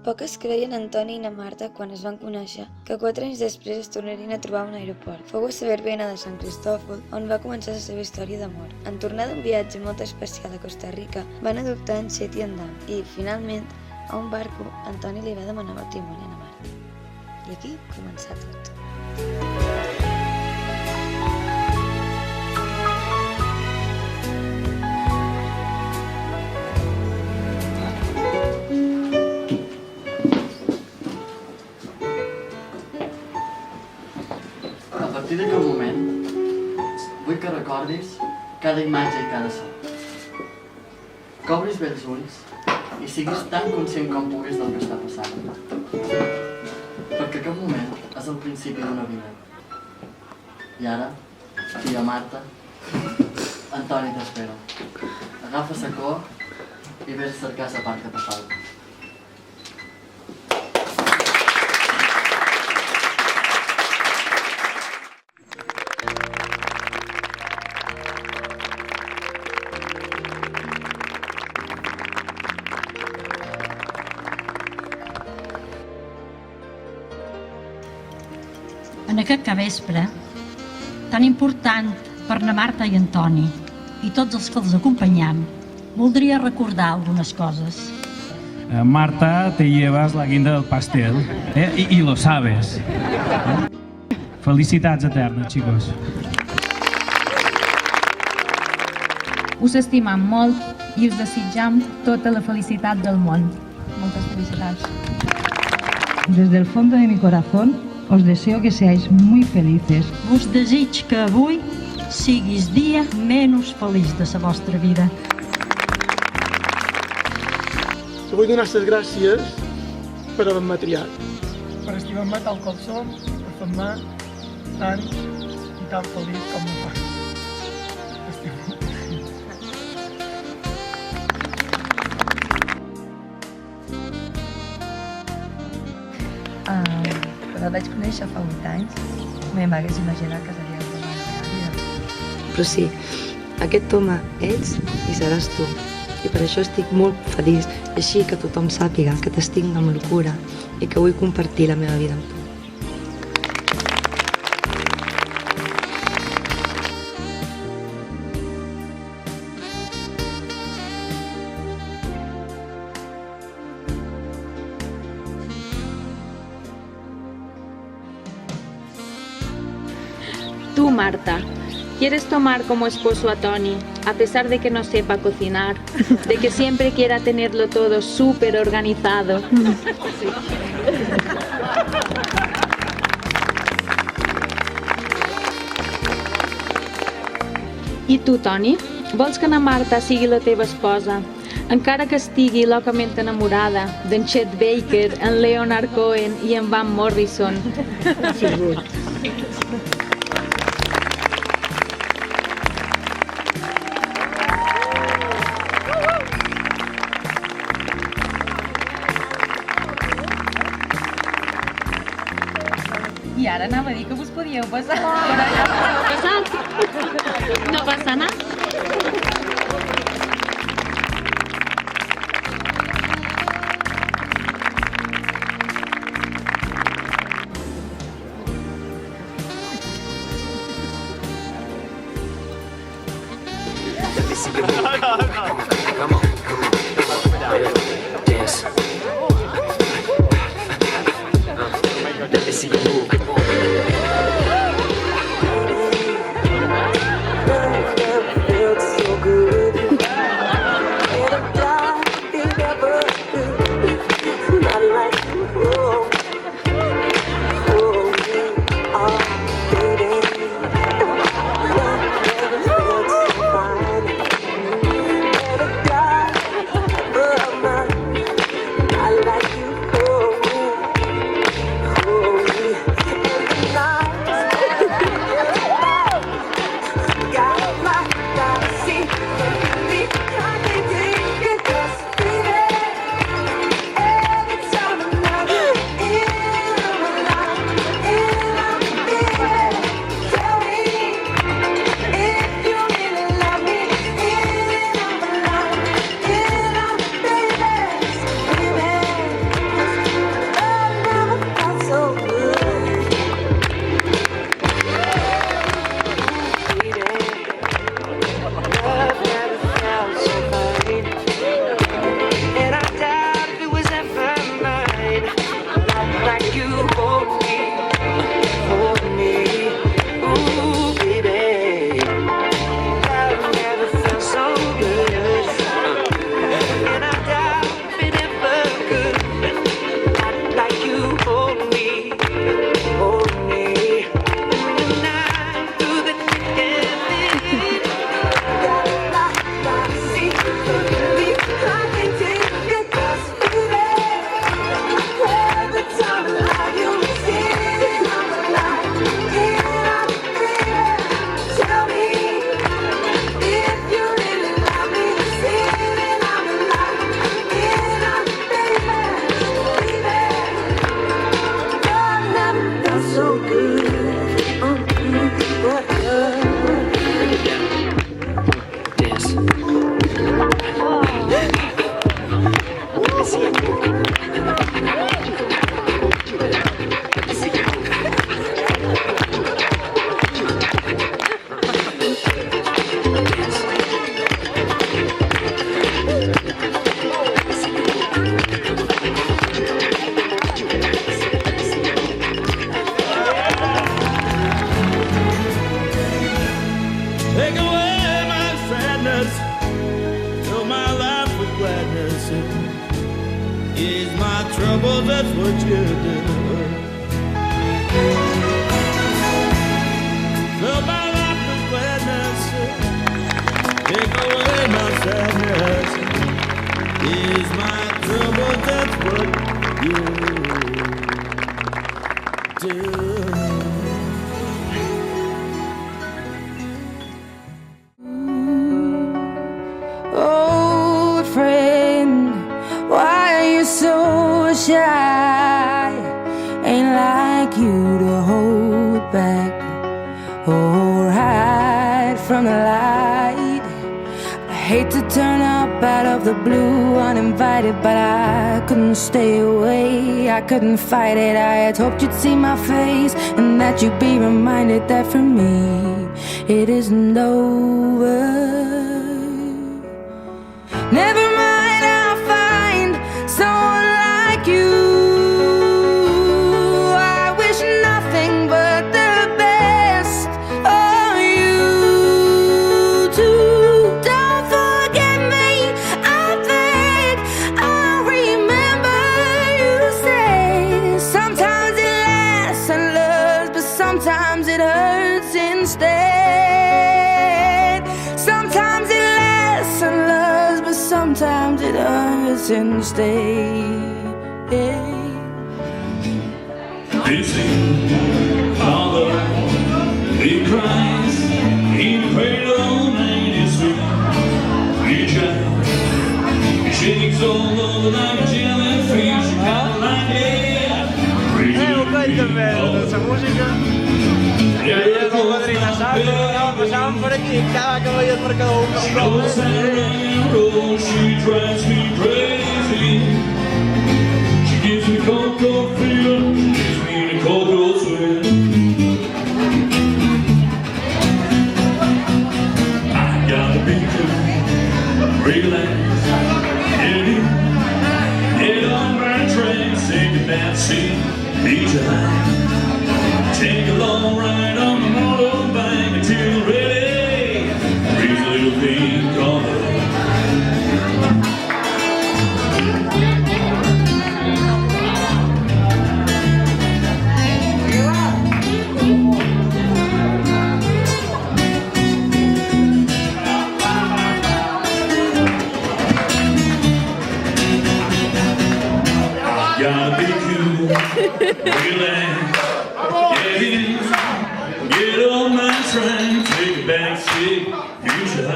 Poc es creien Antoni i na Marta quan es van conèixer que 4 anys després es tornarien a trobar a un aeroport. Fou a Severa de Sant Cristòfol on va començar la seva història d'amor. En tornar d'un viatge molt especial a Costa Rica, van adoptar en Chet i en Dan i, finalment, a un barco, Antoni li va demanar matrimoni a na Marta. I aquí començà tot. A partir d'aquest moment, vull que recordis cada imatge i cada so. Que obris bé els ulls i siguis tan conscient com puguis del que està passant. Perquè aquest moment és el principi d'una vida. I ara, tia Marta, Antoni t'espera. Agafa la cor i vés a cercar la part que te falta. En aquest capvespre, tan important per na Marta i Antoni i tots els que els acompanyam, voldria recordar algunes coses. Marta, te llevas la guinda del pastel, y lo sabes. Felicitats eternes, chicos. Us estimam molt i us desitjam tota la felicitat del món. Moltes felicitats. Desde el fondo de mi corazón os deseo que seáis muy felices. Vos desig que avui siguis dia menys feliç de la vostra vida. Us vull donar les gràcies per haver-me triat. Per estimar-me tal com som, per fer-me tan i tan feliç com ho fas. Quan el vaig conèixer fa 8 anys, mai m'hagués imaginat que seria el home de la meva vida. Però sí, aquest home ets i seràs tu. I per això estic molt feliç, així que tothom sàpiga que t'estic amb locura i que vull compartir la meva vida amb tu. Tú, Marta, quieres tomar como esposo a Tony, a pesar de que no sepa cocinar, de que siempre quiera tenerlo todo súper organizado. I tu, Toni, vols que na Marta sigui la teva esposa, encara que estigui locament enamorada d'en Chet Baker, en Leonard Cohen i en Van Morrison. I ara anava a dir que vos podíeu passar. Però ja m'ho passat. No passa nada. Dance. Let me see you move. trouble, that's what you do. Fill my life with gladness, take away my sadness. Ease my trouble, that's what you do. Old friend, why are you so shy? Ain't like you to hold back or hide from the light. I hate to turn up out of the blue uninvited, but I couldn't stay away, I couldn't fight it. I had hoped you'd see my face and that you'd be reminded that for me it isn't over. Never mind, I'll find someone like you. I wish nothing but the best for you too. Don't forget me, I beg. I'll remember you say sometimes it lasts and loves, but sometimes it hurts instead. Sometimes it lasts and loves, but sometimes it hurts instead. They sing, Father, he cries, he prayed all night, he sweet, he child, he shakes all over like a jellyfish, you kinda like it. Que merda, esa música. Y ayer con Madrina Santo, pasaban por aquí, cada que veía el mercado She drives me crazy. She gives me cocoa feel, she gives me the cocoa sweat. I gotta be cool, relax, get on my train, take a back seat, beach high, take a long ride on the motorbike until you're ready. Breathe a little pink color. Gotta be cool, relax, get in, get on my train, take a back seat, future